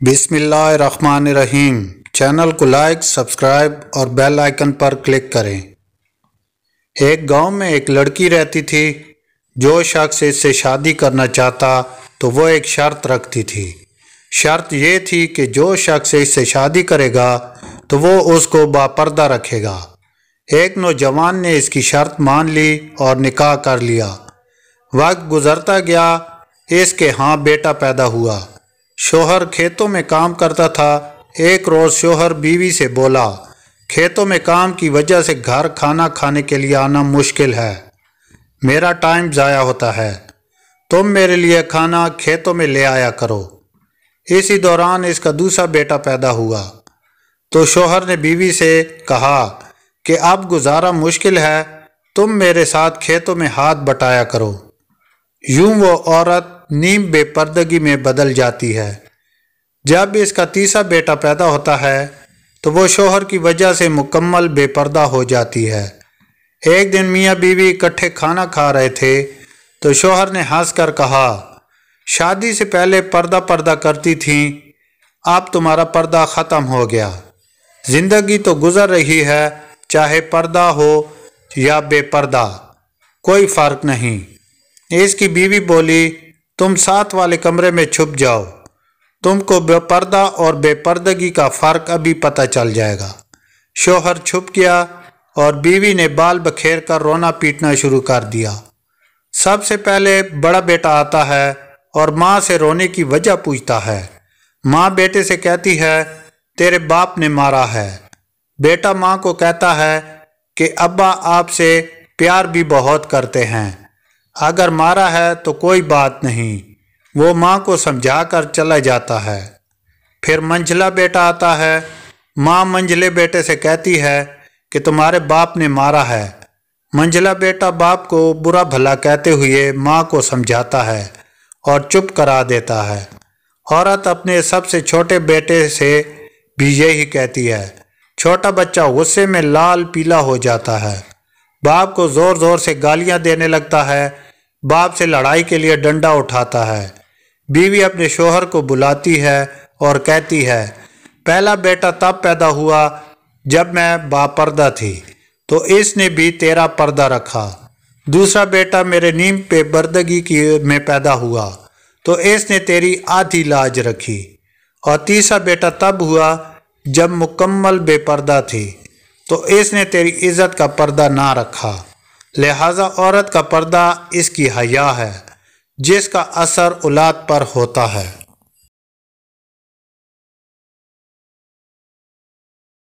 بسم اللہ الرحمن الرحیم۔ چینل کو لائک، سبسکرائب اور بیل آئیکن پر کلک کریں۔ ایک گاؤں میں ایک لڑکی رہتی تھی۔ جو شخص اس سے شادی کرنا چاہتا تو وہ ایک شرط رکھتی تھی۔ شرط یہ تھی کہ جو شخص اس سے شادی کرے گا تو وہ اس کو باپردہ رکھے گا۔ ایک نوجوان نے اس کی شرط مان لی اور نکاح کر لیا۔ وقت گزرتا گیا، اس کے ہاں بیٹا پیدا ہوا۔ شوہر کھیتوں میں کام کرتا تھا۔ ایک روز شوہر بیوی سے بولا، کھیتوں میں کام کی وجہ سے گھر کھانا کھانے کے لیے آنا مشکل ہے، میرا ٹائم ضائع ہوتا ہے، تم میرے لیے کھانا کھیتوں میں لے آیا کرو۔ اسی دوران اس کا دوسرا بیٹا پیدا ہوا تو شوہر نے بیوی سے کہا کہ اب گزارا مشکل ہے، تم میرے ساتھ کھیتوں میں ہاتھ بٹایا کرو۔ یوں وہ عورت نیم بے پردگی میں بدل جاتی ہے۔ جب اس کا تیسرا بیٹا پیدا ہوتا ہے تو وہ شوہر کی وجہ سے مکمل بے پردہ ہو جاتی ہے۔ ایک دن میاں بیوی اکٹھے کھانا کھا رہے تھے تو شوہر نے ہنس کر کہا، شادی سے پہلے پردہ کرتی تھیں، اب تمہارا پردہ ختم ہو گیا۔ زندگی تو گزر رہی ہے، چاہے پردہ ہو یا بے پردہ، کوئی فرق نہیں۔ اس کی بیوی بولی، تم ساتھ والے کمرے میں چھپ جاؤ، تم کو بے پردہ اور بے پردگی کا فرق ابھی پتہ چل جائے گا۔ شوہر چھپ گیا اور بیوی نے بال بکھیر کر رونا پیٹنا شروع کر دیا۔ سب سے پہلے بڑا بیٹا آتا ہے اور ماں سے رونے کی وجہ پوچھتا ہے۔ ماں بیٹے سے کہتی ہے، تیرے باپ نے مارا ہے۔ بیٹا ماں کو کہتا ہے کہ ابا آپ سے پیار بھی بہت کرتے ہیں، اگر مارا ہے تو کوئی بات نہیں۔ وہ ماں کو سمجھا کر چلا جاتا ہے۔ پھر منجھلا بیٹا آتا ہے۔ ماں منجھلے بیٹے سے کہتی ہے کہ تمہارے باپ نے مارا ہے۔ منجھلا بیٹا باپ کو برا بھلا کہتے ہوئے ماں کو سمجھاتا ہے اور چپ کرا دیتا ہے۔ عورت اپنے سب سے چھوٹے بیٹے سے بھی یہی کہتی ہے۔ چھوٹا بچہ غصے میں لال پیلا ہو جاتا ہے، باپ کو زور زور سے گالیاں دینے لگتا ہے، باپ سے لڑائی کے لیے ڈنڈا اٹھاتا ہے۔ بیوی اپنے شوہر کو بلاتی ہے اور کہتی ہے، پہلا بیٹا تب پیدا ہوا جب میں باپردہ تھی تو اس نے بھی تیرا پردہ رکھا۔ دوسرا بیٹا میرے نیم پہ بردگی میں پیدا ہوا تو اس نے تیری آدھی لاج رکھی۔ اور تیسرا بیٹا تب ہوا جب مکمل بے پردہ تھی تو اس نے تیری عزت کا پردہ نہ رکھا۔ لہٰذا عورت کا پردہ اس کی حیا ہے، جس کا اثر اولاد پر ہوتا ہے۔